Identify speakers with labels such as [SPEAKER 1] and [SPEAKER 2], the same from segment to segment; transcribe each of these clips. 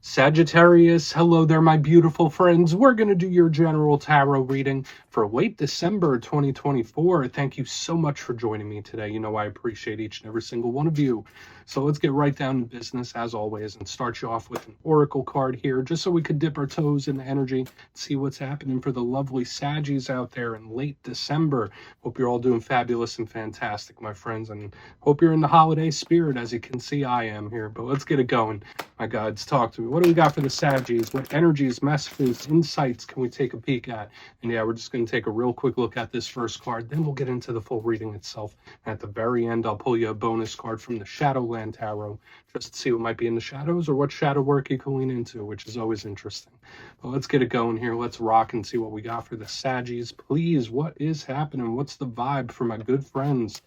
[SPEAKER 1] Sagittarius, hello there, my beautiful friends. We're going to do your general tarot reading for late December 2024. Thank you so much for joining me today. You know, I appreciate each and every single one of you. So let's get right down to business as always and start you off with an oracle card here, just so we could dip our toes in the energy, see what's happening for the lovely Saggies out there in late December. Hope you're all doing fabulous and fantastic, my friends, and hope you're in the holiday spirit. As you can see, I am here, but let's get it going. My guides, talk to me. What do we got for the Saggies? What energies, messages, insights can we take a peek at? And yeah, we're just going to take a real quick look at this first card. Then we'll get into the full reading itself. At the very end, I'll pull you a bonus card from the Shadowland Tarot, just to see what might be in the shadows or what shadow work you can lean into, which is always interesting. But let's get it going here. Let's rock and see what we got for the Saggies. Please, what is happening? What's the vibe for my good friends?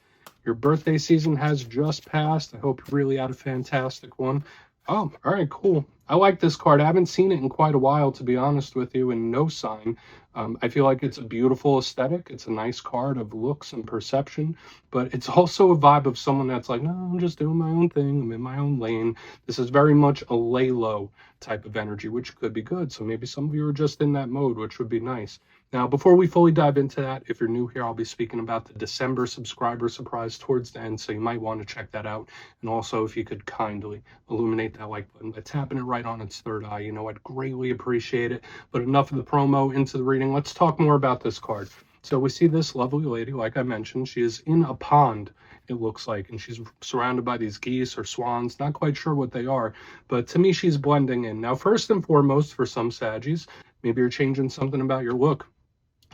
[SPEAKER 1] Your birthday season has just passed. I hope you really had a fantastic one. Oh, all right, cool. I like this card. I haven't seen it in quite a while, to be honest with you, and no sign. I feel like it's a beautiful aesthetic. It's a nice card of looks and perception, but it's also a vibe of someone that's like, no, I'm just doing my own thing. I'm in my own lane. This is very much a lay low type of energy, which could be good. So maybe some of you are just in that mode, which would be nice. Now, before we fully dive into that, if you're new here, I'll be speaking about the December subscriber surprise towards the end, so you might want to check that out. And also, if you could kindly illuminate that like button by tapping it right on its third eye, you know, I'd greatly appreciate it. But enough of the promo, into the reading. Let's talk more about this card. So we see this lovely lady, like I mentioned, she is in a pond, it looks like, and she's surrounded by these geese or swans, not quite sure what they are, but to me, she's blending in. Now, first and foremost, for some Saggies, maybe you're changing something about your look,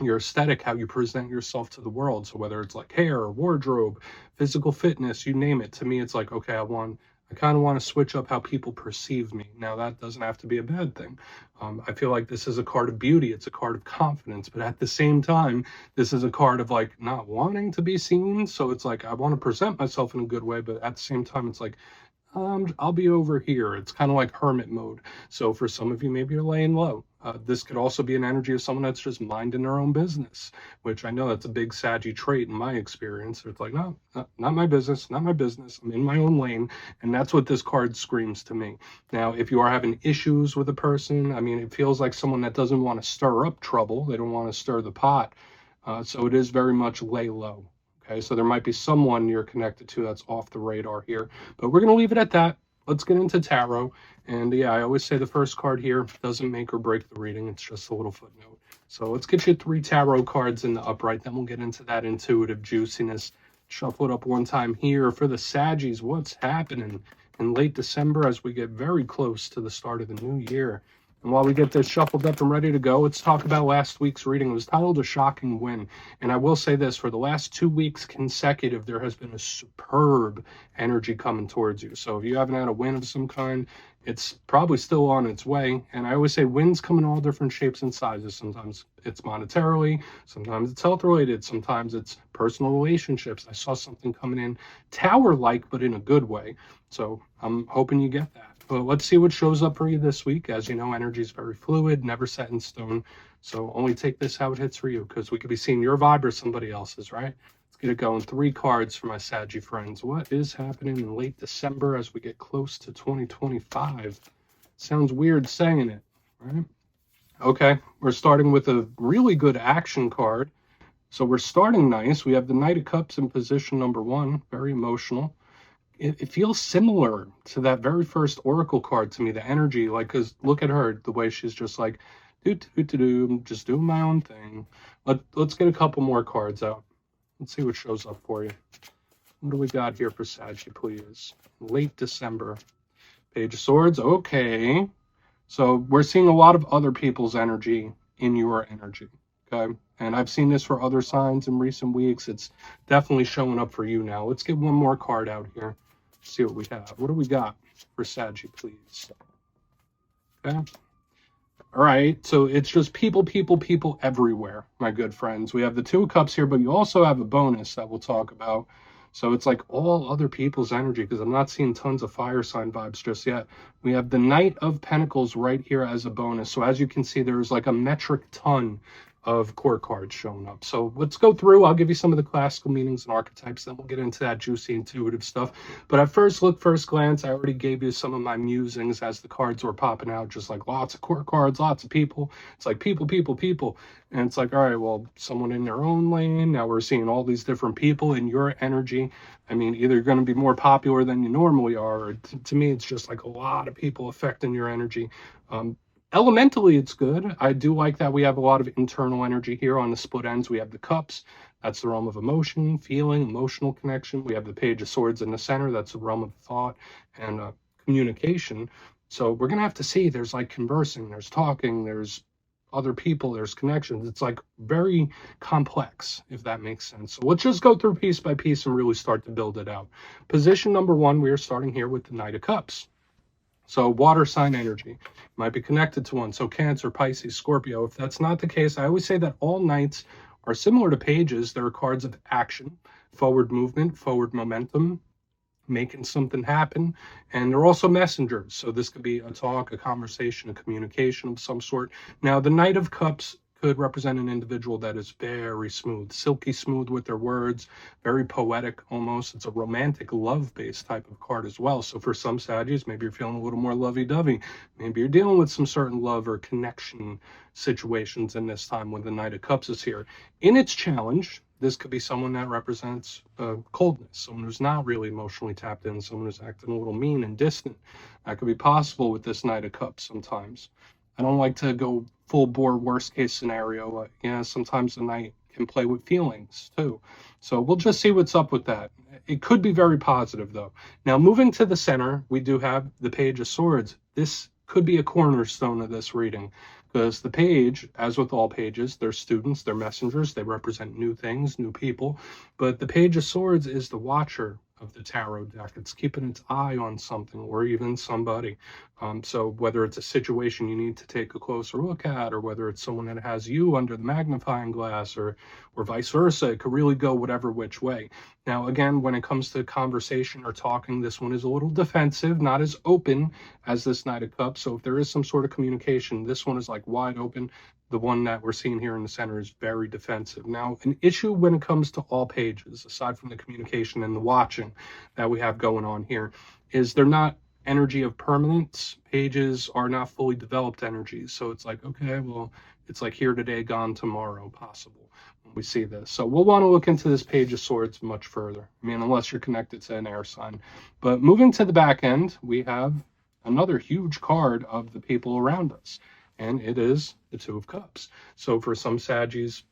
[SPEAKER 1] your aesthetic, how you present yourself to the world. So whether it's like hair or wardrobe, physical fitness, you name it. To me, it's like, okay, I kind of want to switch up how people perceive me. Now, that doesn't have to be a bad thing. I feel like this is a card of beauty. It's a card of confidence. But at the same time, this is a card of like not wanting to be seen. So it's like, I want to present myself in a good way. But at the same time, it's like, I'll be over here. It's kind of like hermit mode. So for some of you, maybe you're laying low. This could also be an energy of someone that's just minding their own business, which I know that's a big Saggy trait in my experience. It's like, no, not my business, not my business. I'm in my own lane. And that's what this card screams to me. Now, if you are having issues with a person, I mean, it feels like someone that doesn't want to stir up trouble. They don't want to stir the pot. So it is very much lay low. Okay, so there might be someone you're connected to that's off the radar here, but we're going to leave it at that. Let's get into tarot. And yeah, I always say the first card here doesn't make or break the reading. It's just a little footnote. So let's get you 3 tarot cards in the upright. Then we'll get into that intuitive juiciness. Shuffle it up one time here for the Saggies. What's happening in late December as we get very close to the start of the new year? And while we get this shuffled up and ready to go, let's talk about last week's reading. It was titled A Shocking Win. And I will say this, for the last 2 weeks consecutive, there has been a superb energy coming towards you. So if you haven't had a win of some kind, it's probably still on its way. And I always say wins come in all different shapes and sizes. Sometimes it's monetarily, sometimes it's health related, sometimes it's personal relationships. I saw something coming in tower-like, but in a good way. So I'm hoping you get that. But let's see what shows up for you this week. As you know, energy is very fluid, never set in stone. So only take this how it hits for you, because we could be seeing your vibe or somebody else's, right? Let's get it going. 3 cards for my Saggy friends. What is happening in late December as we get close to 2025? Sounds weird saying it, right? Okay, we're starting with a really good action card. So we're starting nice. We have the Knight of Cups in position number 1, very emotional. It feels similar to that very first oracle card to me, the energy, like, because look at her, the way she's just like, I'm just doing my own thing. Let's get a couple more cards out. Let's see what shows up for you. What do we got here for Saggy, please? Late December. Page of Swords, okay. So we're seeing a lot of other people's energy in your energy, okay? And I've seen this for other signs in recent weeks. It's definitely showing up for you now. Let's get one more card out here. See what we have. What do we got for Saggy, please? Okay. All right. So it's just people everywhere, my good friends. We have the 2 of Cups here, but you also have a bonus that we'll talk about. So it's like all other people's energy, because I'm not seeing tons of fire sign vibes just yet. We have the Knight of Pentacles right here as a bonus. So as you can see, there's like a metric ton of court cards showing up. So let's go through. I'll give you some of the classical meanings and archetypes, then we'll get into that juicy intuitive stuff. But at first look, first glance, I already gave you some of my musings as the cards were popping out, just like lots of court cards, lots of people. It's like people, people, people. And it's like, all right, well, someone in their own lane. Now we're seeing all these different people in your energy. I mean, either you're going to be more popular than you normally are, or to me, it's just like a lot of people affecting your energy. Elementally, it's good. I do like that we have a lot of internal energy here on the split ends. We have the cups. That's the realm of emotion, feeling, emotional connection. We have the page of swords in the center. That's the realm of thought and communication. So we're going to have to see there's like conversing, there's talking, there's other people, there's connections. It's like very complex, if that makes sense. So let's just go through piece by piece and really start to build it out. Position number one, we are starting here with the Knight of Cups. So water sign energy might be connected to one. So Cancer, Pisces, Scorpio. If that's not the case, I always say that all knights are similar to pages. They're cards of action, forward movement, forward momentum, making something happen. And they're also messengers. So this could be a talk, a conversation, a communication of some sort. Now, the Knight of Cups could represent an individual that is very smooth, silky smooth with their words, very poetic almost. It's a romantic, love-based type of card as well. So for some Saggies, maybe you're feeling a little more lovey-dovey. Maybe you're dealing with some certain love or connection situations in this time when the Knight of Cups is here. In its challenge, this could be someone that represents coldness, someone who's not really emotionally tapped in, someone who's acting a little mean and distant. That could be possible with this Knight of Cups sometimes. I don't like to go full bore worst case scenario. Yeah, sometimes the Knight can play with feelings too. So we'll just see what's up with that. It could be very positive though. Now moving to the center, we do have the Page of Swords. This could be a cornerstone of this reading because the page, as with all pages, they're students, they're messengers, they represent new things, new people. But the Page of Swords is the watcher of the tarot deck. It's keeping its eye on something or even somebody. So whether it's a situation you need to take a closer look at, or whether it's someone that has you under the magnifying glass, or vice versa, it could really go whatever which way. Now, again, when it comes to conversation or talking, this one is a little defensive, not as open as this Knight of Cups. So if there is some sort of communication, this one is like wide open. The one that we're seeing here in the center is very defensive. Now, an issue when it comes to all pages, aside from the communication and the watching that we have going on here, is they're not energy of permanence. Pages are not fully developed energies. So it's like, okay, well, it's like here today, gone tomorrow, possible when we see this. So we'll want to look into this Page of Swords much further. I mean, unless you're connected to an air sign. But moving to the back end, we have another huge card of the people around us. And it is the Two of Cups. So for some Saggies,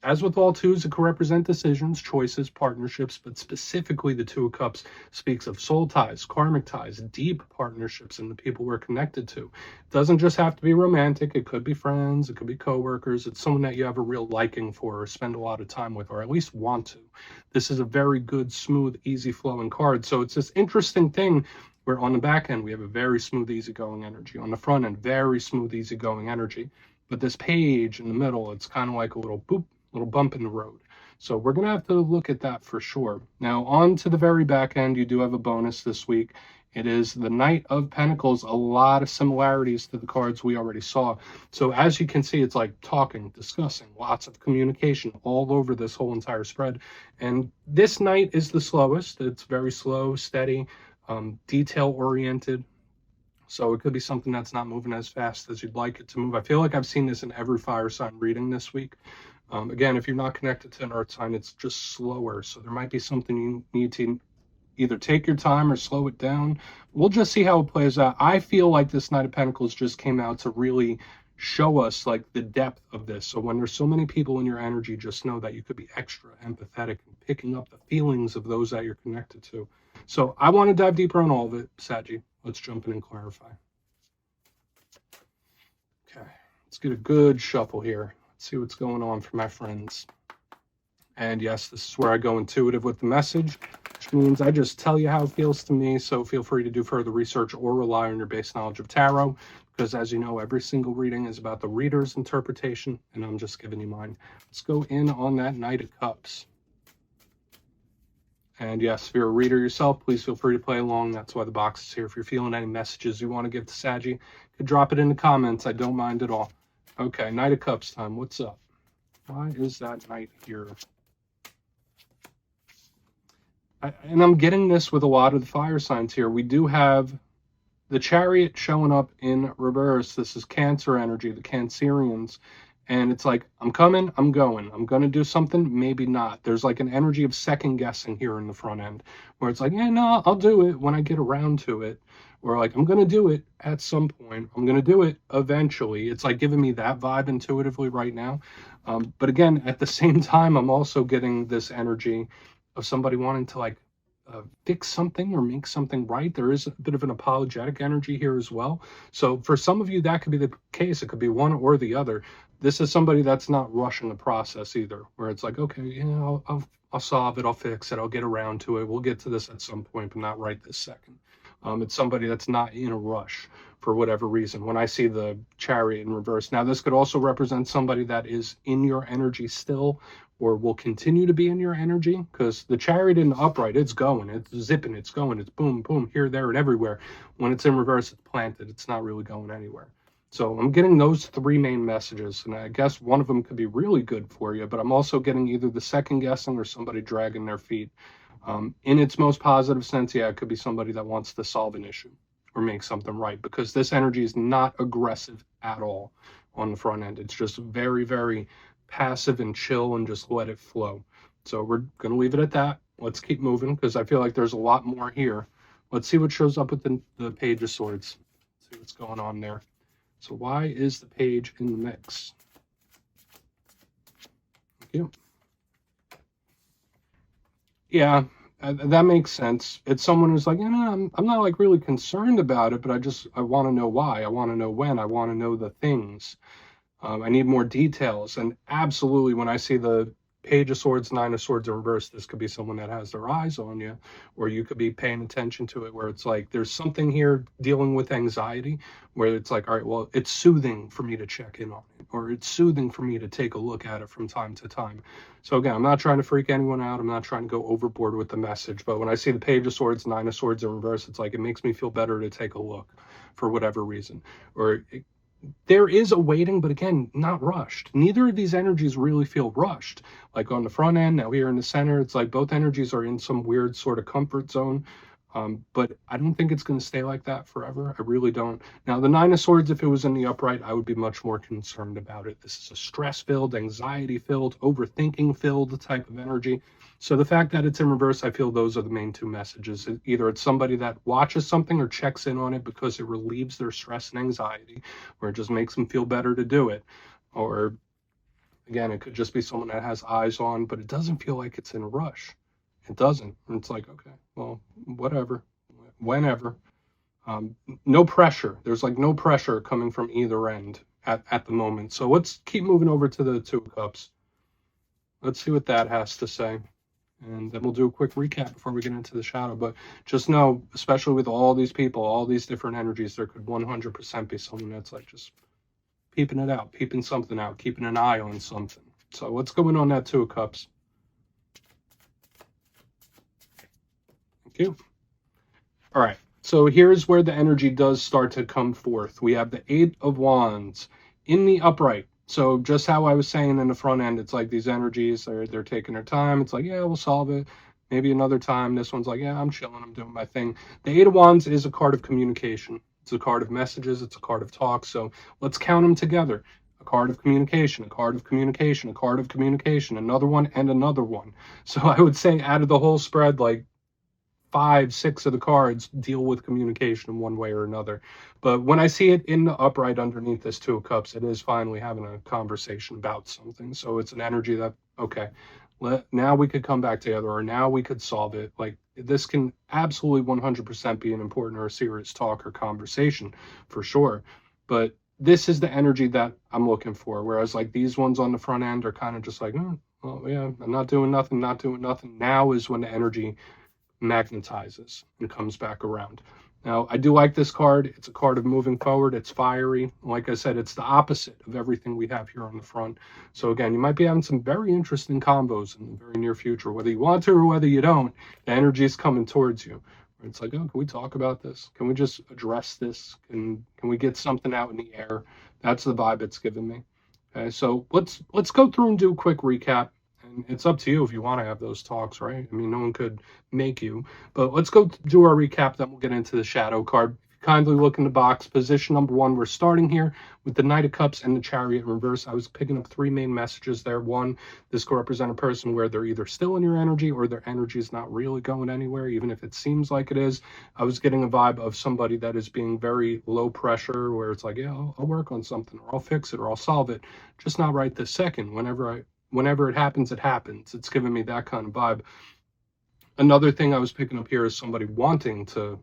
[SPEAKER 1] as with all twos, it can represent decisions, choices, partnerships, but specifically the Two of Cups speaks of soul ties, karmic ties, deep partnerships, and the people we're connected to. It doesn't just have to be romantic. It could be friends. It could be coworkers. It's someone that you have a real liking for or spend a lot of time with, or at least want to. This is a very good, smooth, easy flowing card. So it's this interesting thing where on the back end, we have a very smooth, easygoing energy. On the front end, very smooth, easygoing energy. But this page in the middle, it's kind of like a little boop, little bump in the road. So we're going to have to look at that for sure. Now, on to the very back end, you do have a bonus this week. It is the Knight of Pentacles, a lot of similarities to the cards we already saw. So as you can see, it's like talking, discussing, lots of communication all over this whole entire spread. And this Knight is the slowest. It's very slow, steady, detail-oriented. So it could be something that's not moving as fast as you'd like it to move. I feel like I've seen this in every fire sign reading this week. Again, if you're not connected to an earth sign, it's just slower. So there might be something you need to either take your time or slow it down. We'll just see how it plays out. I feel like this Knight of Pentacles just came out to really show us like the depth of this. So when there's so many people in your energy, just know that you could be extra empathetic and picking up the feelings of those that you're connected to. So I want to dive deeper on all of it, Saggy. Let's jump in and clarify. Okay, let's get a good shuffle here. Let's see what's going on for my friends. And yes, this is where I go intuitive with the message, which means I just tell you how it feels to me. So feel free to do further research or rely on your base knowledge of tarot, because as you know, every single reading is about the reader's interpretation, and I'm just giving you mine. Let's go in on that Knight of Cups. And yes, if you're a reader yourself, please feel free to play along. That's why the box is here. If you're feeling any messages you want to give to Saggy, you could drop it in the comments. I don't mind at all. Okay, Knight of Cups time. What's up? Why is that knight here? And I'm getting this with a lot of the fire signs here. We do have the Chariot showing up in reverse. This is Cancer energy, the Cancerians. And it's like, I'm coming, I'm going. I'm going to do something, maybe not. There's like an energy of second guessing here in the front end, where it's like, yeah, no, I'll do it when I get around to it. Or like, I'm going to do it at some point. I'm going to do it eventually. It's like giving me that vibe intuitively right now. But again, at the same time, I'm also getting this energy of somebody wanting to like fix something or make something right. There is a bit of an apologetic energy here as well. So for some of you, that could be the case. It could be one or the other. This is somebody that's not rushing the process either, where it's like, okay, you know, I'll solve it, I'll fix it, I'll get around to it. We'll get to this at some point, but not right this second. It's somebody that's not in a rush for whatever reason. When I see the Chariot in reverse, now this could also represent somebody that is in your energy still, or will continue to be in your energy, because the Chariot in the upright, it's going, it's zipping, it's going, it's boom, boom, here, there, and everywhere. When it's in reverse, it's planted, it's not really going anywhere. So I'm getting those three main messages, and I guess one of them could be really good for you, but I'm also getting either the second guessing or somebody dragging their feet. In its most positive sense, yeah, it could be somebody that wants to solve an issue or make something right, because this energy is not aggressive at all on the front end. It's just very, very passive and chill and just let it flow. So we're going to leave it at that. Let's keep moving, because I feel like there's a lot more here. Let's see what shows up with the Page of Swords. Let's see what's going on there. So why is the Page in the mix? Thank you. Yeah, that makes sense. It's someone who's like, you know, I'm not like really concerned about it, but I want to know why. I want to know when. I want to know the things. I need more details. And absolutely, when I see the Page of Swords, Nine of Swords in reverse, this could be someone that has their eyes on you, or you could be paying attention to it, where it's like there's something here dealing with anxiety, where it's like, all right, well, it's soothing for me to check in on it, or it's soothing for me to take a look at it from time to time. So again, I'm not trying to freak anyone out. I'm not trying to go overboard with the message, but when I see the Page of Swords, Nine of Swords in reverse, it's like it makes me feel better to take a look for whatever reason. Or there is a waiting, but again, not rushed. Neither of these energies really feel rushed. Like on the front end, now here in the center, it's like both energies are in some weird sort of comfort zone. But I don't think it's going to stay like that forever. I really don't. Now, the Nine of Swords, if it was in the upright, I would be much more concerned about it. This is a stress-filled, anxiety-filled, overthinking-filled type of energy. So the fact that it's in reverse, I feel those are the main two messages. Either it's somebody that watches something or checks in on it because it relieves their stress and anxiety, or it just makes them feel better to do it. Or, again, it could just be someone that has eyes on, but it doesn't feel like it's in a rush. It doesn't. And it's like, okay, well, whatever, whenever. No pressure. There's like no pressure coming from either end at the moment. So let's keep moving over to the Two of Cups. Let's see what that has to say. And then we'll do a quick recap before we get into the shadow. But just know, especially with all these people, all these different energies, there could 100% be someone that's like just peeping it out, peeping something out, keeping an eye on something. So what's going on that Two of Cups? Thank you. All right. So here's where the energy does start to come forth. We have the Eight of Wands in the upright. So just how I was saying in the front end, it's like these energies, they're taking their time. It's like, yeah, we'll solve it. Maybe another time. This one's like, yeah, I'm chilling. I'm doing my thing. The Eight of Wands is a card of communication. It's a card of messages. It's a card of talk. So let's count them together. A card of communication, a card of communication, a card of communication, another one, and another one. So I would say out of the whole spread, like 5, 6 of the cards deal with communication in one way or another. But when I see it in the upright underneath this Two of Cups, it is finally having a conversation about something. So it's an energy that, okay, now we could come back together, or now we could solve it. Like this can absolutely 100% be an important or a serious talk or conversation for sure. But this is the energy that I'm looking for. Whereas like these ones on the front end are kind of just like, oh yeah, I'm not doing nothing, not doing nothing. Now is when the energy magnetizes and comes back around. Now, I do like this card. It's a card of moving forward. It's fiery. Like I said, it's the opposite of everything we have here on the front. So again, you might be having some very interesting combos in the very near future, whether you want to or whether you don't. The energy is coming towards you. It's like, oh, can we talk about this? Can we just address this? Can we get something out in the air? That's the vibe it's giving me. Okay, so let's go through and do a quick recap. And it's up to you if you want to have those talks, right? I mean, no one could make you. But let's go do our recap, then we'll get into the shadow card. Kindly look in the box. Position number 1, we're starting here with the Knight of Cups and the Chariot in reverse. I was picking up 3 main messages there. 1, this could represent a person where they're either still in your energy or their energy is not really going anywhere, even if it seems like it is. I was getting a vibe of somebody that is being very low pressure, where it's like, yeah, I'll work on something, or I'll fix it, or I'll solve it, just not right this second. Whenever it happens, it happens. It's giving me that kind of vibe. Another thing I was picking up here is somebody wanting to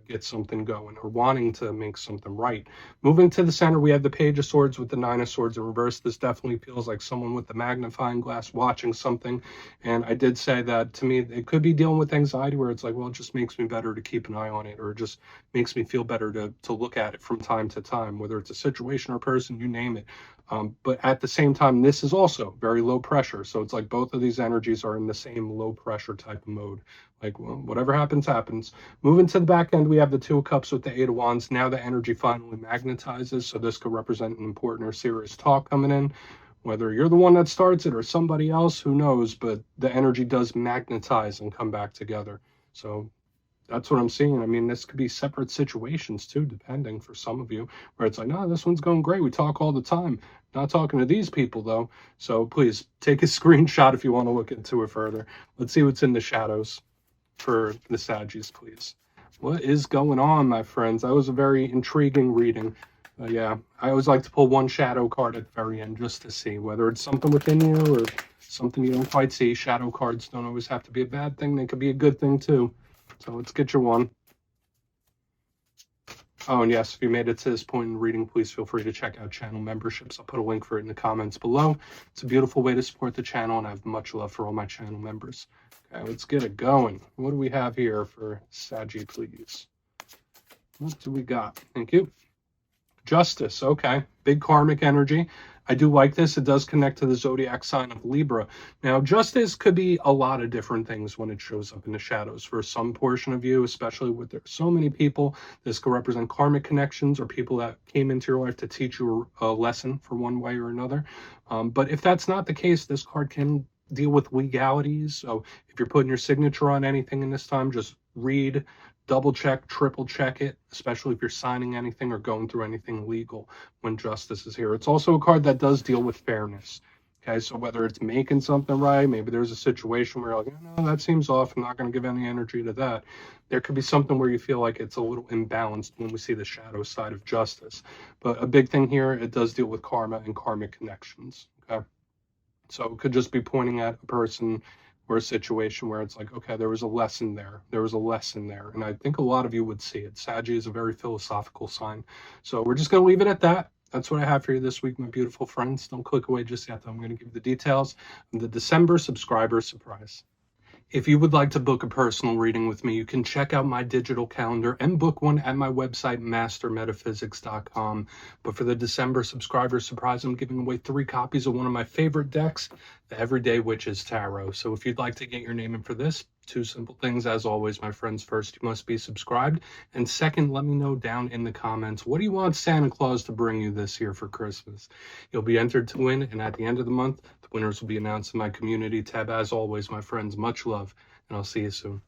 [SPEAKER 1] get something going, or wanting to make something right. Moving to the center, we have the Page of Swords with the Nine of Swords in reverse. This definitely feels like someone with the magnifying glass watching something. And I did say that to me, it could be dealing with anxiety, where it's like, well, it just makes me better to keep an eye on it, or it just makes me feel better to look at it from time to time, whether it's a situation or person, you name it. But at the same time, this is also very low pressure. So it's like both of these energies are in the same low pressure type of mode. Like, well, whatever happens, happens. Moving to the back end, we have the Two of Cups with the Eight of Wands. Now the energy finally magnetizes. So this could represent an important or serious talk coming in. Whether you're the one that starts it or somebody else, who knows? But the energy does magnetize and come back together. So that's what I'm seeing. I mean, this could be separate situations too, depending for some of you, where it's like, no, this one's going great. We talk all the time. Not talking to these people though. So please take a screenshot if you want to look into it further. Let's see what's in the shadows for the Sagis, please. What is going on, my friends? That was a very intriguing reading. Yeah, I always like to pull one shadow card at the very end just to see whether it's something within you or something you don't quite see. Shadow cards don't always have to be a bad thing. They could be a good thing too. So let's get your one. Oh, and yes, if you made it to this point in reading, please feel free to check out channel memberships. I'll put a link for it in the comments below. It's a beautiful way to support the channel, and I have much love for all my channel members. Okay, let's get it going. What do we have here for Sagi, please? What do we got? Thank you. Justice. Okay, big karmic energy. I do like this. It does connect to the zodiac sign of Libra. Now, justice could be a lot of different things when it shows up in the shadows. For some portion of you, especially with there so many people, this could represent karmic connections or people that came into your life to teach you a lesson for one way or another. But if that's not the case, this card can deal with legalities. So if you're putting your signature on anything in this time, just read, double check, triple check it, especially if you're signing anything or going through anything legal when justice is here. It's also a card that does deal with fairness. Okay, so whether it's making something right, maybe there's a situation where you're like, no, that seems off, I'm not going to give any energy to that. There could be something where you feel like it's a little imbalanced when we see the shadow side of justice. But a big thing here, it does deal with karma and karmic connections. Okay, so it could just be pointing at a person or a situation where it's like, okay, there was a lesson there. There was a lesson there. And I think a lot of you would see it. Saggy is a very philosophical sign. So we're just going to leave it at that. That's what I have for you this week, my beautiful friends. Don't click away just yet, though. I'm going to give you the details of the December subscriber surprise. If you would like to book a personal reading with me, you can check out my digital calendar and book one at my website, mastermetaphysics.com. But for the December subscriber surprise, I'm giving away 3 copies of one of my favorite decks, the Everyday Witches Tarot. So if you'd like to get your name in for this, 2 simple things as always, my friends. First, you must be subscribed. And second, let me know down in the comments, what do you want Santa Claus to bring you this year for Christmas? You'll be entered to win, and at the end of the month, the winners will be announced in my community tab. As always, my friends, much love, and I'll see you soon.